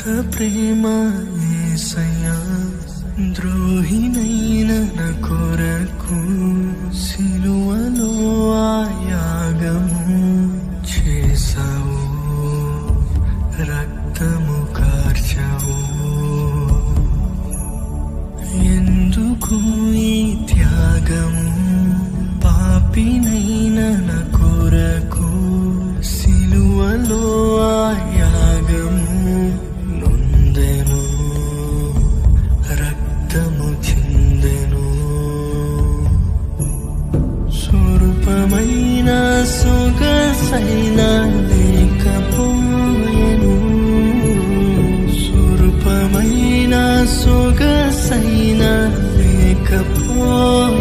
ఎంత ప్రేమ యేసయ్యా, ద్రోహినైన నా కొరకు సిలువలో ఆ యాగము చేసావు, రక్తము కార్చావు. ఎందుకు ఈ త్యాగము? పాపినైన నా కొరకు సిలువలో ఆ యాగము నొందెను, రక్తము చిందెను. స్వరూపమైన సొగసైన లేకపోయెను, స్వరూపమైన సొగసైన లేకపోయెను.